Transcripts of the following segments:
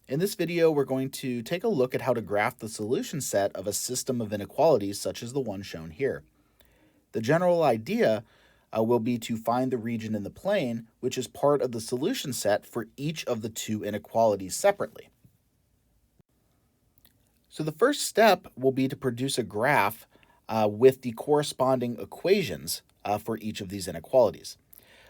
In this video, we're going to take a look at how to graph the solution set of a system of inequalities such as the one shown here. The general idea will be to find the region in the plane which is part of the solution set for each of the two inequalities separately. So the first step will be to produce a graph with the corresponding equations for each of these inequalities.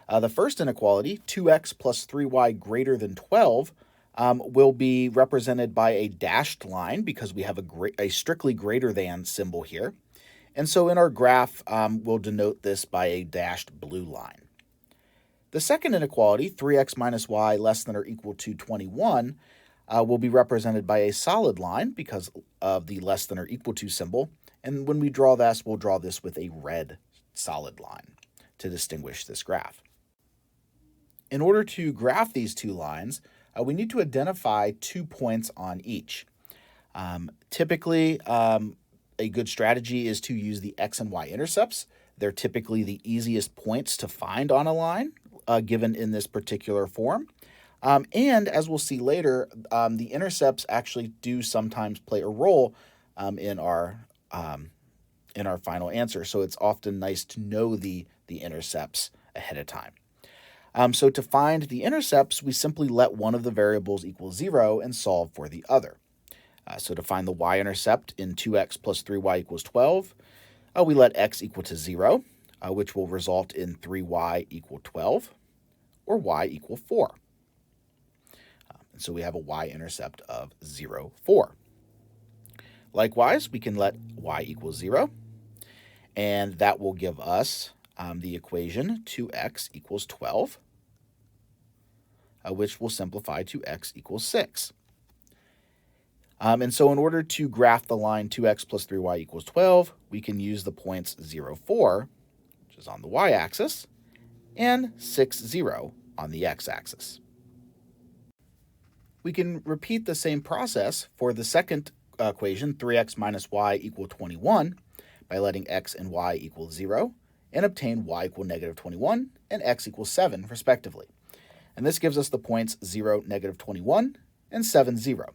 The first inequality, 2x plus 3y greater than 12, will be represented by a dashed line because we have a strictly greater than symbol here. And so in our graph, we'll denote this by a dashed blue line. The second inequality, 3x minus y less than or equal to 21, will be represented by a solid line because of the less than or equal to symbol. And when we draw this, we'll draw this with a red solid line to distinguish this graph. In order to graph these two lines, we need to identify 2 points on each. Typically, a good strategy is to use the x and y intercepts. They're typically the easiest points to find on a line, given in this particular form. And as we'll see later, the intercepts actually do sometimes play a role in our final answer. So it's often nice to know the intercepts ahead of time. So to find the intercepts, we simply let one of the variables equal 0 and solve for the other. So to find the y-intercept in 2x plus 3y equals 12, we let x equal to 0, which will result in 3y equal 12, or y equal 4. And so we have a y-intercept of 0, 4. Likewise, we can let y equal 0, and that will give us the equation 2x equals 12, which will simplify to x equals 6. And so in order to graph the line 2x plus 3y equals 12, we can use the points 0, 4, which is on the y-axis, and 6, 0 on the x-axis. We can repeat the same process for the second equation, 3x minus y equal 21, by letting x and y equal 0, and obtain y equal negative 21 and x equals 7, respectively. And this gives us the points 0, negative 21, and 7, 0.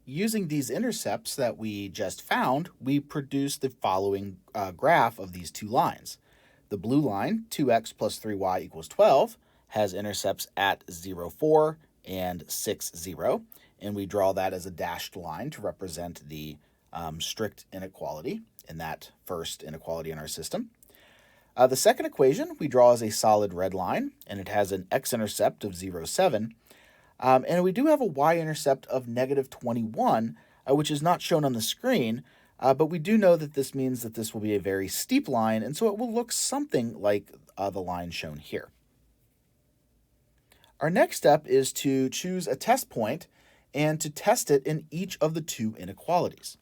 Using these intercepts that we just found, we produce the following graph of these two lines. The blue line, 2x plus 3y equals 12, has intercepts at 0, 4 and 6, 0. And we draw that as a dashed line to represent the strict inequality in that first inequality in our system. The second equation we draw as a solid red line, and it has an x-intercept of 0, 7. And we do have a y-intercept of negative 21, which is not shown on the screen, but we do know that this means that this will be a very steep line, and so it will look something like the line shown here. Our next step is to choose a test point and to test it in each of the two inequalities.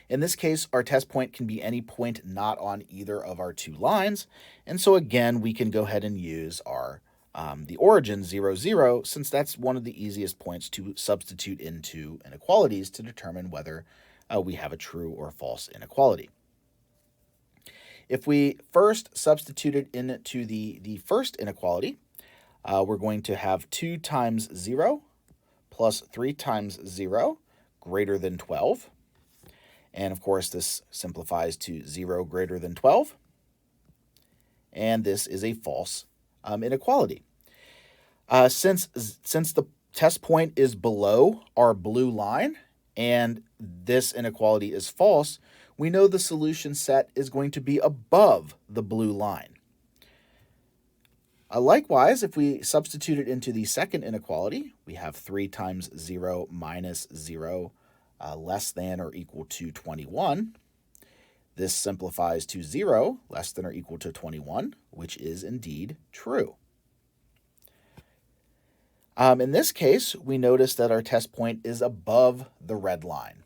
In this case, our test point can be any point not on either of our two lines, and so again, we can go ahead and use our the origin 0, 0, since that's one of the easiest points to substitute into inequalities to determine whether we have a true or false inequality. If we first substitute it into the first inequality, we're going to have 2 times 0 plus 3 times 0 greater than 12. And of course, this simplifies to 0 greater than 12. And this is a false inequality. Since the test point is below our blue line and this inequality is false, we know the solution set is going to be above the blue line. Likewise, if we substitute it into the second inequality, we have 3 times 0 minus 0 less than or equal to 21. This simplifies to 0 less than or equal to 21, which is indeed true. In this case, we notice that our test point is above the red line,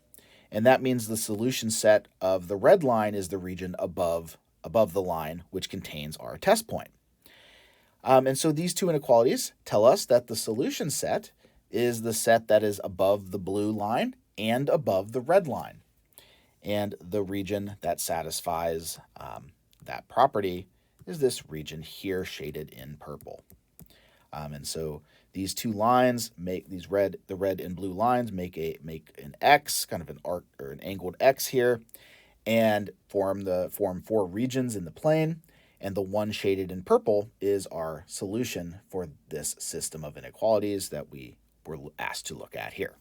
and that means the solution set of the red line is the region above the line which contains our test point. And so these two inequalities tell us that the solution set is the set that is above the blue line and above the red line. And the region that satisfies that property is this region here shaded in purple. And so these two lines make the red and blue lines make an X, kind of an arc or an angled X here, and form 4 regions in the plane. And the one shaded in purple is our solution for this system of inequalities that we were asked to look at here.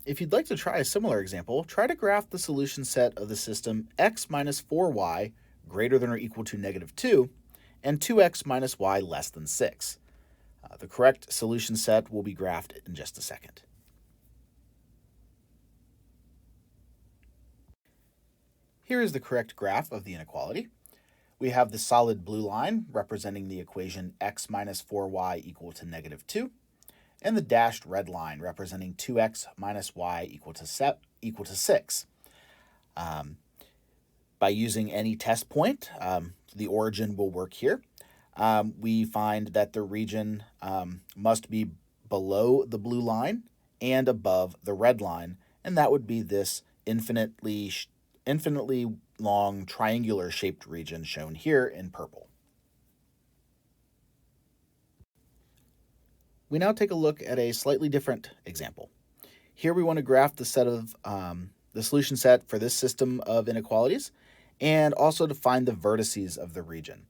If you'd like to try a similar example, try to graph the solution set of the system x minus 4y greater than or equal to -2 and 2x minus y less than 6. The correct solution set will be graphed in just a second. Here is the correct graph of the inequality. We have the solid blue line representing the equation x minus 4y equal to -2, and the dashed red line representing 2x minus y equal to 6. By using any test point, the origin will work here. We find that the region must be below the blue line and above the red line, and that would be this infinitely long triangular shaped region shown here in purple. We now take a look at a slightly different example. Here we want to graph the solution set for this system of inequalities and also to find the vertices of the region.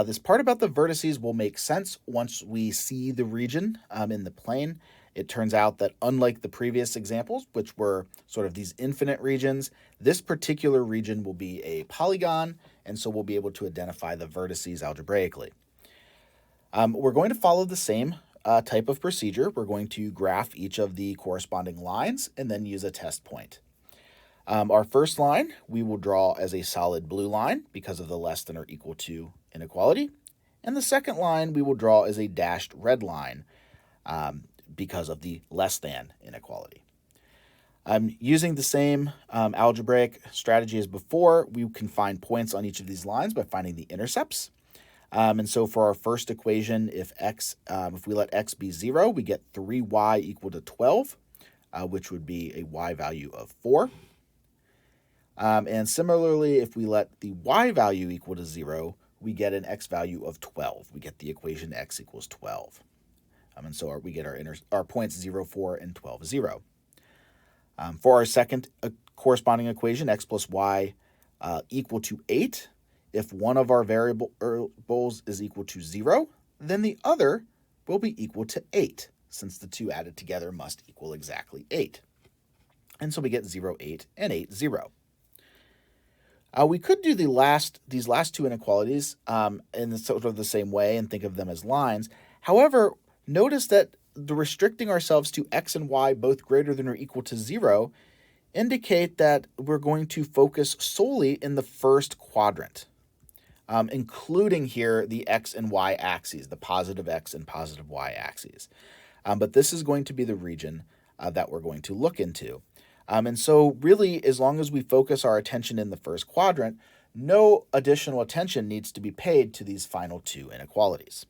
This part about the vertices will make sense once we see the region in the plane. It turns out that unlike the previous examples, which were sort of these infinite regions, this particular region will be a polygon, and so we'll be able to identify the vertices algebraically. We're going to follow the same type of procedure. We're going to graph each of the corresponding lines and then use a test point. Our first line we will draw as a solid blue line because of the less than or equal to inequality, and the second line we will draw as a dashed red line because of the less than inequality. Using the same algebraic strategy as before, we can find points on each of these lines by finding the intercepts. And so for our first equation, if we let x be 0, we get 3y equal to 12, which would be a y value of 4. And similarly, if we let the y value equal to 0, we get an x value of 12. We get the equation x equals 12. And so we get our points 0, 4, and 12, 0. For our second corresponding equation, x plus y equal to 8, if one of our variables is equal to 0, then the other will be equal to 8, since the two added together must equal exactly 8. And so we get 0, 8, and 8, 0. We could do these last two inequalities in sort of the same way and think of them as lines. However, notice that the restricting ourselves to x and y both greater than or equal to 0 indicate that we're going to focus solely in the first quadrant, including here the x and y axes, the positive x and positive y axes. But this is going to be the region that we're going to look into. And so really, as long as we focus our attention in the first quadrant, no additional attention needs to be paid to these final two inequalities.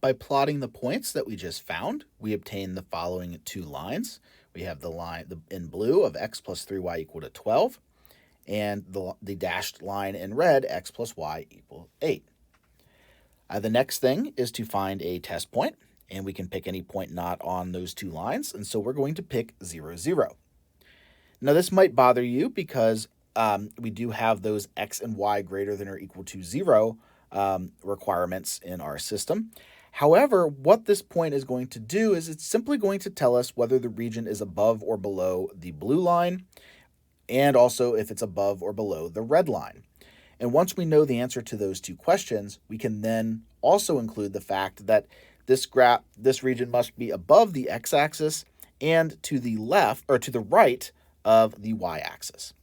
By plotting the points that we just found, we obtain the following two lines. We have the line in blue of x plus 3y equal to 12, and the dashed line in red, x plus y equal 8. The next thing is to find a test point, and we can pick any point not on those two lines, and so we're going to pick 0, 0. Now this might bother you because we do have those x and y greater than or equal to 0 requirements in our system. However, what this point is going to do is it's simply going to tell us whether the region is above or below the blue line, and also if it's above or below the red line. And once we know the answer to those two questions, we can then also include the fact that this region must be above the x-axis and to the left or to the right of the y-axis.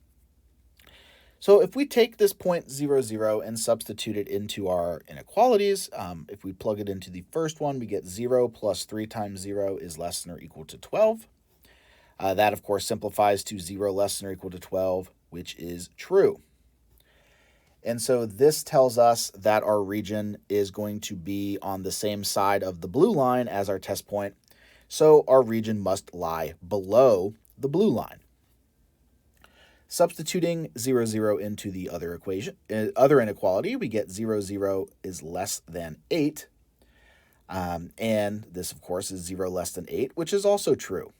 So if we take this point 0, 0 and substitute it into our inequalities, if we plug it into the first one, we get 0 plus 3 times 0 is less than or equal to 12. That, of course, simplifies to 0 less than or equal to 12, which is true. And so this tells us that our region is going to be on the same side of the blue line as our test point, so our region must lie below the blue line. Substituting 0, 0 into the other equation, other inequality, we get 0, 0 is less than 8. And this, of course, is 0 less than 8, which is also true.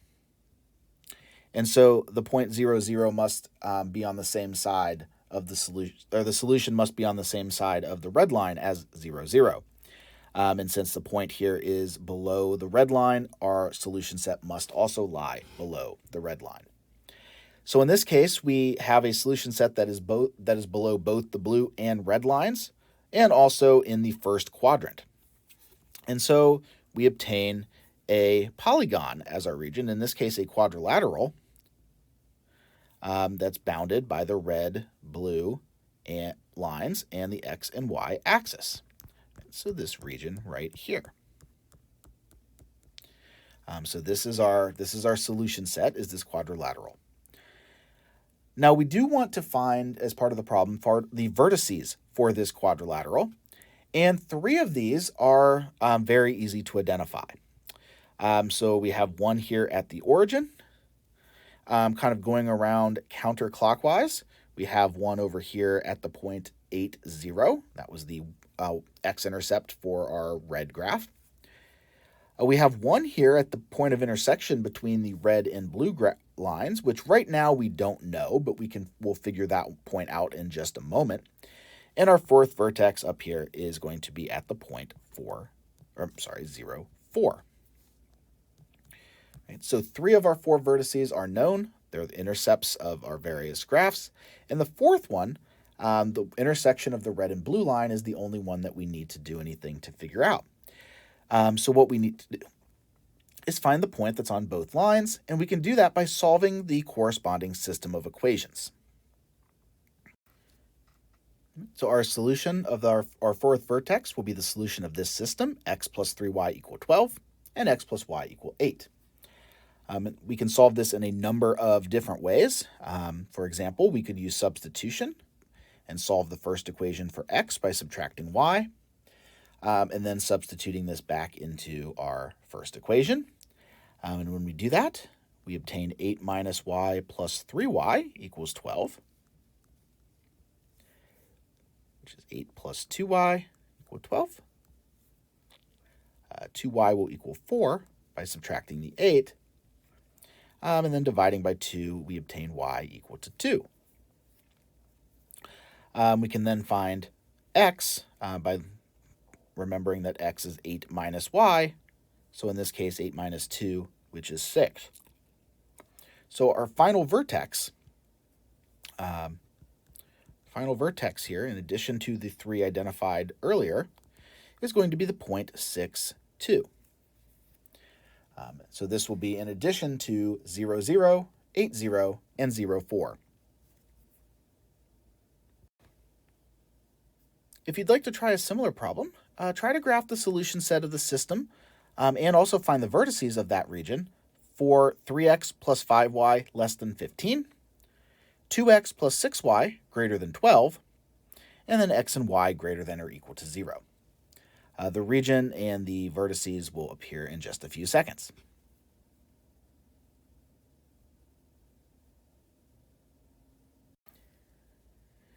And so the point 0, 0 must be on the same side of the solution, or the solution must be on the same side of the red line as 0, 0. And since the point here is below the red line, our solution set must also lie below the red line. So in this case, we have a solution set that is below both the blue and red lines, and also in the first quadrant. And so we obtain a polygon as our region, in this case a quadrilateral, that's bounded by the red, blue lines and the x and y axis. So this region right here. So this is our solution set, is this quadrilateral. Now we do want to find, as part of the problem, for the vertices for this quadrilateral, and 3 of these are very easy to identify. So we have one here at the origin, kind of going around counterclockwise. We have one over here at the point 8, 0. That was the x-intercept for our red graph. We have one here at the point of intersection between the red and blue lines, which right now we don't know, but we'll figure that point out in just a moment. And our 4th vertex up here is going to be at the point 0, 4. Right, so 3 of our 4 vertices are known. They're the intercepts of our various graphs. And the 4th one, the intersection of the red and blue line, is the only one that we need to do anything to figure out. So what we need to do is find the point that's on both lines, and we can do that by solving the corresponding system of equations. So our solution of our 4th vertex will be the solution of this system, x plus 3y equal 12, and x plus y equal 8. We can solve this in a number of different ways. For example, we could use substitution and solve the first equation for x by subtracting y, and then substituting this back into our first equation. And when we do that, we obtain 8 minus y plus 3y equals 12, which is 8 plus 2y equal 12. 2y will equal 4 by subtracting the 8. And then dividing by 2, we obtain y equal to 2. We can then find x by remembering that x is 8 minus y. So in this case, 8 minus 2, which is 6. So our final vertex here, in addition to the 3 identified earlier, is going to be the point 6, 2. So this will be in addition to 0, 0, 8, 0, and 0, 4. If you'd like to try a similar problem, try to graph the solution set of the system and also find the vertices of that region for 3x plus 5y less than 15, 2x plus 6y greater than 12, and then x and y greater than or equal to 0. The region and the vertices will appear in just a few seconds.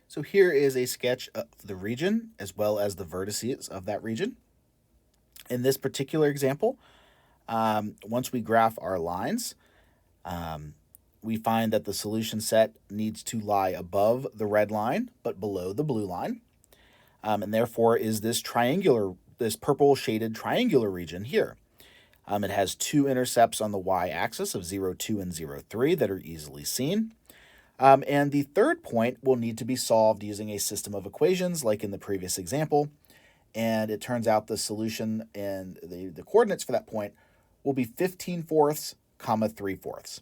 So here is a sketch of the region as well as the vertices of that region. In this particular example, once we graph our lines, we find that the solution set needs to lie above the red line but below the blue line, and therefore is this purple shaded triangular region here. It has 2 intercepts on the y-axis of 0, 2, and 0, 3 that are easily seen. And the third point will need to be solved using a system of equations like in the previous example. And it turns out the solution and the coordinates for that point will be 15/4, 3/4.